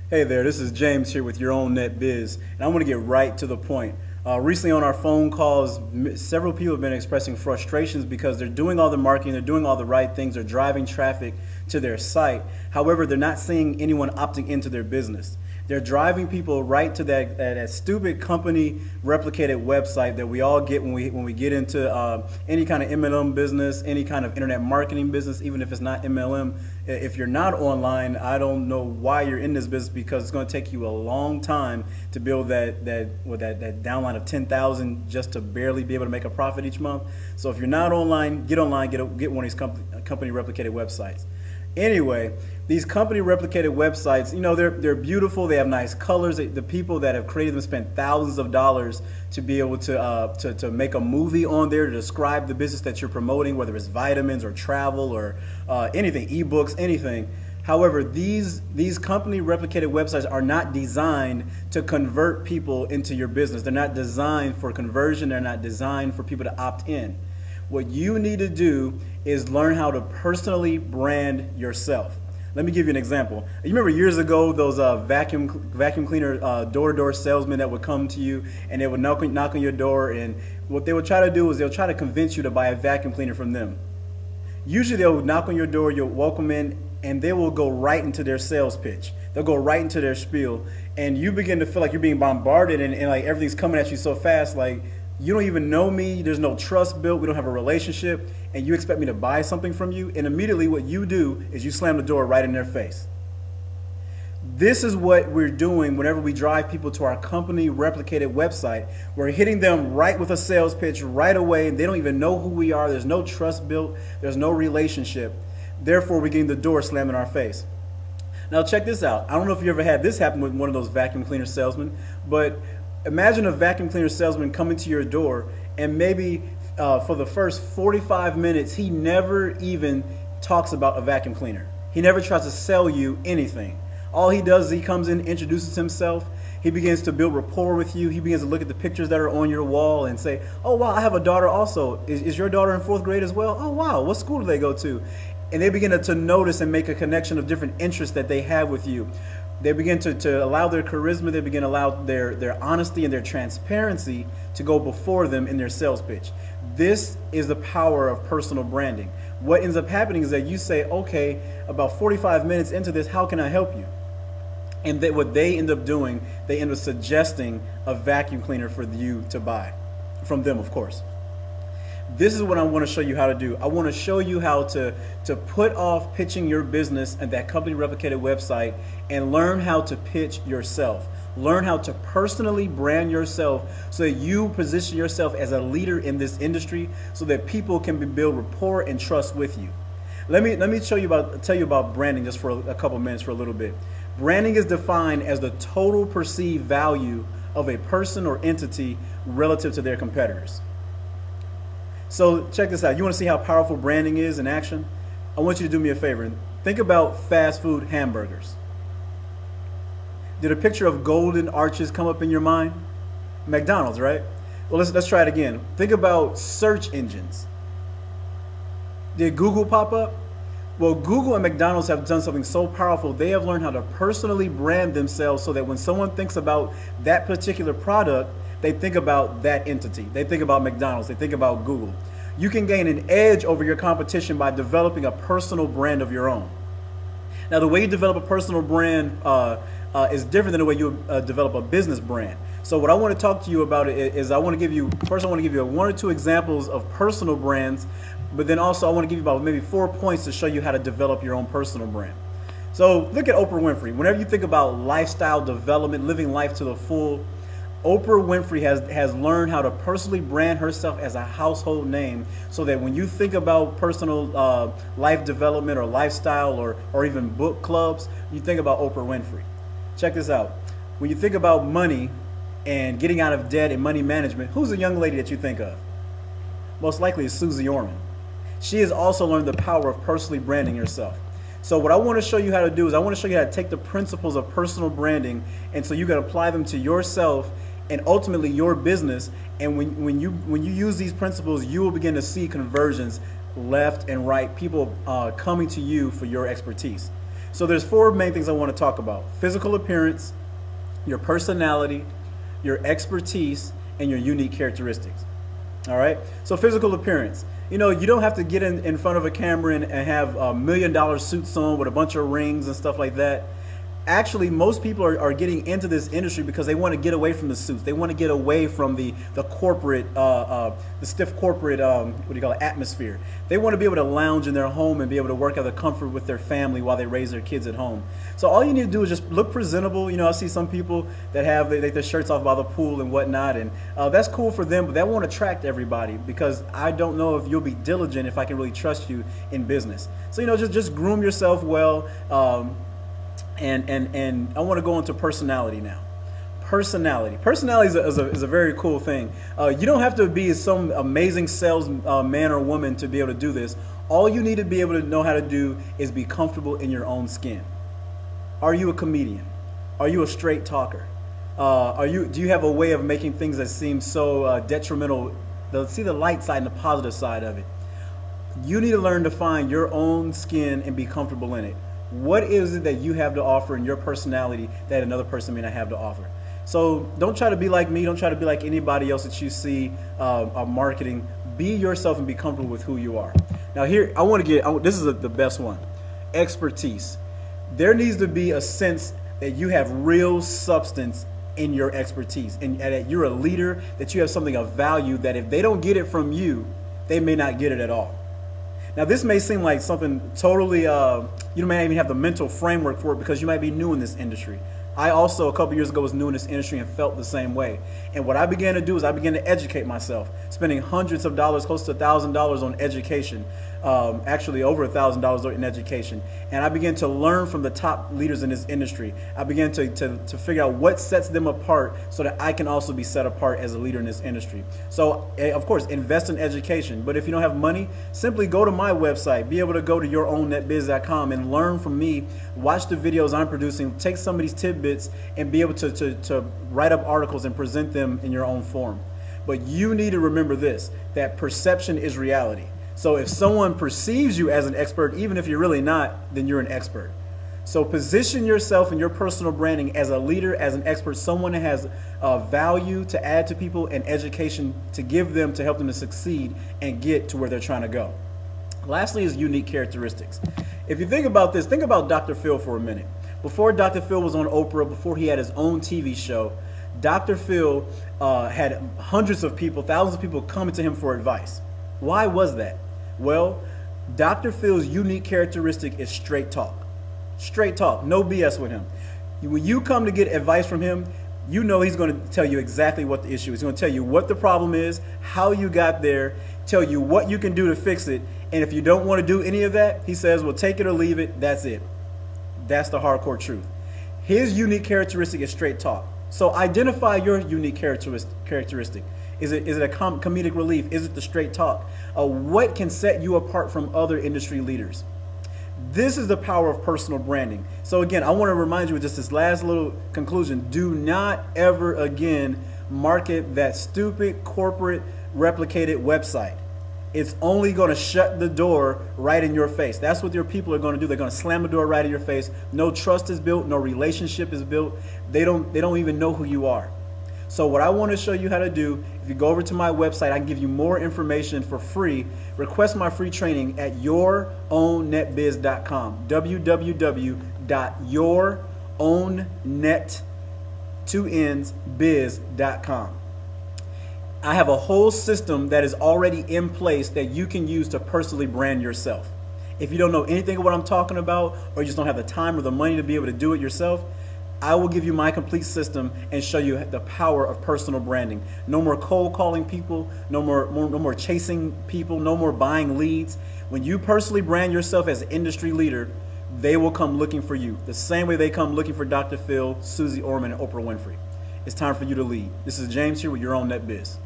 Hey there, this is James here with Your Own Net Biz, and I want to get right to the point. Recently on our phone calls, several people have been expressing frustrations because they're doing all the marketing, they're doing all the right things, they're driving traffic to their site. However, they're not seeing anyone opting into their business. They're driving people right to that stupid company replicated website that we all get when we get into any kind of MLM business, any kind of internet marketing business, even if it's not MLM. If you're not online, I don't know why you're in this business, because it's going to take you a long time to build that downline of 10,000 just to barely be able to make a profit each month. So if you're not online, get online, get one of these company replicated websites. Anyway, these company replicated websites, they're beautiful. They have nice colors. The people that have created them spent thousands of dollars to be able to make a movie on there to describe the business that you're promoting, whether it's vitamins or travel or anything, ebooks, anything. However, these company replicated websites are not designed to convert people into your business. They're not designed for conversion. They're not designed for people to opt in. What you need to do is learn how to personally brand yourself. Let me give you an example. You remember years ago those vacuum cleaner door-to-door salesmen that would come to you and they would knock on your door, and what they would try to do is they'll try to convince you to buy a vacuum cleaner from them. Usually they'll knock on your door, you'll welcome in, and they will go right into their sales pitch. They'll go right into their spiel, and you begin to feel like you're being bombarded and like everything's coming at you so fast, like, you don't even know me, there's no trust built, we don't have a relationship, and you expect me to buy something from you, and immediately what you do is you slam the door right in their face. This is what we're doing whenever we drive people to our company replicated website. We're hitting them right with a sales pitch right away, and they don't even know who we are, there's no trust built, there's no relationship. Therefore, we're getting the door slammed in our face. Now check this out. I don't know if you ever had this happen with one of those vacuum cleaner salesmen, but imagine a vacuum cleaner salesman coming to your door, and maybe for the first 45 minutes, he never even talks about a vacuum cleaner. He never tries to sell you anything. All he does is he comes in, introduces himself, he begins to build rapport with you, he begins to look at the pictures that are on your wall and say, oh wow, I have a daughter also. Is your daughter in 4th grade as well? Oh wow, what school do they go to? And they begin to notice and make a connection of different interests that they have with you. They begin to allow their charisma, they begin to allow their honesty and their transparency to go before them in their sales pitch. This is the power of personal branding. What ends up happening is that you say, okay, about 45 minutes into this, how can I help you? And what they end up doing, they end up suggesting a vacuum cleaner for you to buy, from them, of course. This is what I want to show you how to do. I want to show you how to put off pitching your business at that company replicated website and learn how to pitch yourself. Learn how to personally brand yourself so that you position yourself as a leader in this industry so that people can build rapport and trust with you. Let me tell you about branding just for a couple minutes, for a little bit. Branding is defined as the total perceived value of a person or entity relative to their competitors. So check this out. You want to see how powerful branding is in action? I want you to do me a favor. Think about fast food hamburgers. Did a picture of golden arches come up in your mind? McDonald's, right? Well, let's try it again. Think about search engines. Did Google pop up? Well, Google and McDonald's have done something so powerful. They have learned how to personally brand themselves so that when someone thinks about that particular product, they think about that entity. They think about McDonald's. They think about Google. You can gain an edge over your competition by developing a personal brand of your own. Now, the way you develop a personal brand is different than the way you develop a business brand. So what I want to talk to you about is I want to give you 1 or 2 examples of personal brands, but then also I want to give you about maybe 4 points to show you how to develop your own personal brand. So look at Oprah Winfrey. Whenever you think about lifestyle development, living life to the full, Oprah Winfrey has learned how to personally brand herself as a household name so that when you think about personal life development or lifestyle or even book clubs, you think about Oprah Winfrey. Check this out. When you think about money and getting out of debt and money management, who's the young lady that you think of? Most likely it's Susie Orman. She has also learned the power of personally branding yourself. So what I want to show you how to do is I want to show you how to take the principles of personal branding, and so you can apply them to yourself and ultimately your business. And when you use these principles, you will begin to see conversions left and right, people coming to you for your expertise. So there's four main things I want to talk about: physical appearance, your personality, your expertise, and your unique characteristics. All right. So physical appearance. You know, you don't have to get in front of a camera and have $1 million suits on with a bunch of rings and stuff like that. Actually, most people are getting into this industry because they want to get away from the suits. They want to get away from the corporate, the stiff corporate, what do you call it, atmosphere. They want to be able to lounge in their home and be able to work out of comfort with their family while they raise their kids at home. So all you need to do is just look presentable. You know, I see some people that have their shirts off by the pool and whatnot, and that's cool for them, but that won't attract everybody, because I don't know if you'll be diligent if I can really trust you in business. So, you know, just groom yourself well. And I want to go into personality now. Personality is a very cool thing. You don't have to be some amazing sales man or woman to be able to do this. All you need to be able to know how to do is be comfortable in your own skin. Are you a comedian? Are you a straight talker? Do you have a way of making things that seem so detrimental? See the light side and the positive side of it. You need to learn to find your own skin and be comfortable in it. What is it that you have to offer in your personality that another person may not have to offer? So don't try to be like me. Don't try to be like anybody else that you see marketing. Be yourself and be comfortable with who you are. Now here, this is the best one. Expertise. There needs to be a sense that you have real substance in your expertise, and that you're a leader, that you have something of value, that if they don't get it from you, they may not get it at all. Now, this may seem like something totally, you may not even have the mental framework for it because you might be new in this industry. I also, a couple years ago, was new in this industry and felt the same way. And what I began to do is I began to educate myself, spending hundreds of dollars, close to $1,000 on education, actually over $1,000 in education. And I began to learn from the top leaders in this industry. I began to figure out what sets them apart so that I can also be set apart as a leader in this industry. So, of course, invest in education. But if you don't have money, simply go to my website, be able to go to yourownetbiz.com and learn from me, watch the videos I'm producing, take some of these tidbits and be able to write up articles and present them in your own form. But you need to remember this, that perception is reality. So if someone perceives you as an expert, even if you're really not, then you're an expert. So position yourself in your personal branding as a leader, as an expert, someone that has value to add to people and education to give them to help them to succeed and get to where they're trying to go. Lastly is unique characteristics. If you think about this, think about Dr. Phil for a minute. Before Dr. Phil was on Oprah, before he had his own TV show, Dr. Phil had hundreds of people, thousands of people coming to him for advice. Why was that? Well, Dr. Phil's unique characteristic is straight talk. Straight talk, no BS with him. When you come to get advice from him, you know he's going to tell you exactly what the issue is. He's going to tell you what the problem is, how you got there, tell you what you can do to fix it. And if you don't want to do any of that, he says, well, take it or leave it. That's it. That's the hardcore truth. His unique characteristic is straight talk. So identify your unique characteristic. Is it a comedic relief? Is it the straight talk? What can set you apart from other industry leaders? This is the power of personal branding. So again, I want to remind you with just this last little conclusion. Do not ever again market that stupid corporate replicated website. It's only going to shut the door right in your face. That's what your people are going to do. They're going to slam the door right in your face. No trust is built. No relationship is built. They don't even know who you are. So what I want to show you how to do, if you go over to my website, I can give you more information for free. Request my free training at yourownetbiz.com. www.yourownetbiz.com. I have a whole system that is already in place that you can use to personally brand yourself. If you don't know anything of what I'm talking about, or you just don't have the time or the money to be able to do it yourself, I will give you my complete system and show you the power of personal branding. No more cold calling people, no more chasing people, no more buying leads. When you personally brand yourself as an industry leader, they will come looking for you. The same way they come looking for Dr. Phil, Susie Orman, and Oprah Winfrey. It's time for you to lead. This is James here with Your Own Net Biz.